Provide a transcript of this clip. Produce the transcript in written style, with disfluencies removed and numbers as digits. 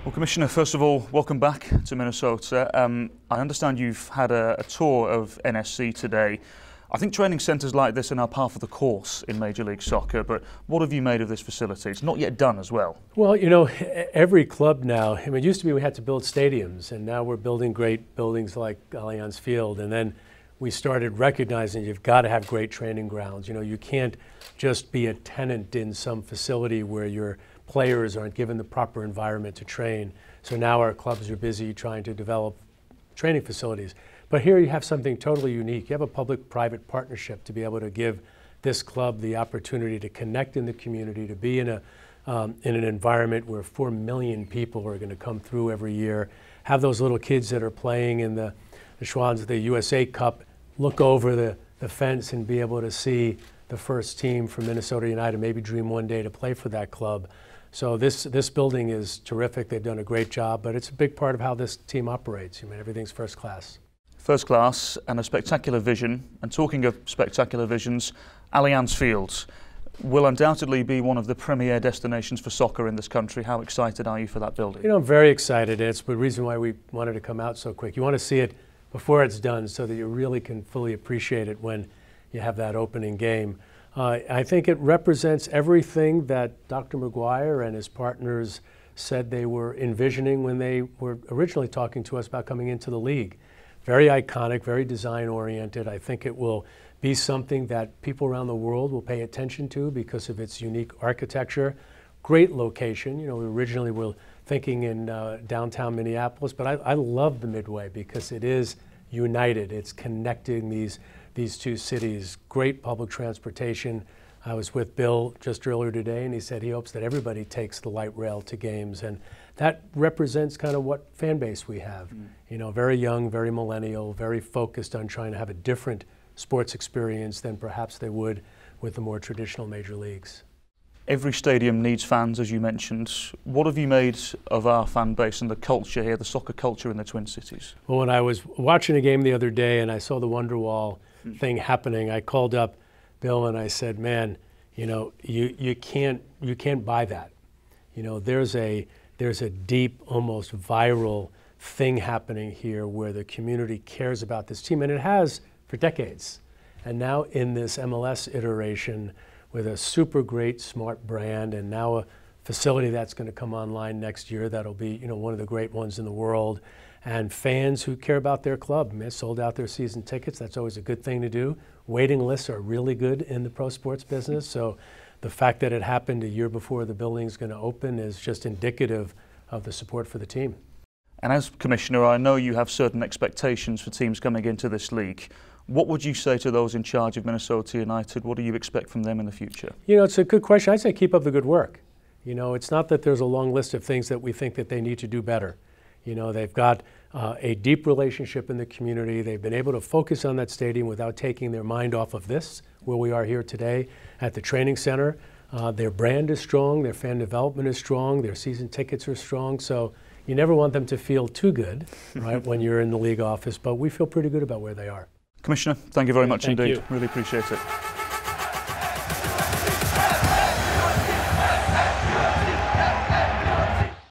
Well, Commissioner, first of all, welcome back to Minnesota. I understand you've had a tour of NSC today. I think training centres like this are now par for the course in Major League Soccer, but what have you made of this facility? It's not yet done as well. Well, you know, every club now, I mean, it used to be we had to build stadiums, and now we're building great buildings like Allianz Field, and then we started recognizing you've got to have great training grounds. You know, you can't just be a tenant in some facility where your players aren't given the proper environment to train. So now our clubs are busy trying to develop training facilities. But here you have something totally unique. You have a public-private partnership to be able to give this club the opportunity to connect in the community, to be in an environment where 4 million people are going to come through every year, have those little kids that are playing in the Schwans of the USA Cup look over the fence and be able to see the first team from Minnesota United, maybe dream one day to play for that club. So this building is terrific. They've done a great job, but it's a big part of how this team operates. I mean, everything's first class. First class and a spectacular vision. And talking of spectacular visions, Allianz Field will undoubtedly be one of the premier destinations for soccer in this country. How excited are you for that building? You know, I'm very excited. It's the reason why we wanted to come out so quick. You want to see it before it's done so that you really can fully appreciate it when you have that opening game. I think it represents everything that Dr. McGuire and his partners said they were envisioning when they were originally talking to us about coming into the league. Very iconic, very design-oriented. I think it will be something that people around the world will pay attention to because of its unique architecture. Great location. You know, we originally were thinking in downtown Minneapolis, but I love the Midway because it is united. It's connecting these two cities. Great public transportation. I was with Bill just earlier today, and he said he hopes that everybody takes the light rail to games, and that represents kind of what fan base we have. You know, very young, very millennial, very focused on trying to have a different sports experience than perhaps they would with the more traditional major leagues. Every stadium needs fans, as you mentioned. What have you made of our fan base and the culture here, the soccer culture in the Twin Cities? Well, when I was watching a game the other day and I saw the Wonderwall thing happening, I called up Bill and I said, man, you know, you can't buy that. You know, there's a deep, almost viral thing happening here where the community cares about this team, and it has for decades. And now in this MLS iteration with a super great, smart brand, and now a facility that's going to come online next year that'll be, you know, one of the great ones in the world, and fans who care about their club. I mean, sold out their season tickets. That's always a good thing to do. Waiting lists are really good in the pro sports business, so the fact that it happened a year before the building's going to open is just indicative of the support for the team. And as Commissioner, I know you have certain expectations for teams coming into this league. What would you say to those in charge of Minnesota United? What do you expect from them in the future? You know, it's a good question. I'd say keep up the good work. You know, it's not that there's a long list of things that we think that they need to do better. You know, they've got a deep relationship in the community. They've been able to focus on that stadium without taking their mind off of this, where we are here today at the training center. Their brand is strong, their fan development is strong, their season tickets are strong. So you never want them to feel too good, right, when you're in the league office, but we feel pretty good about where they are. Commissioner, thank you very much indeed. You. Really appreciate it.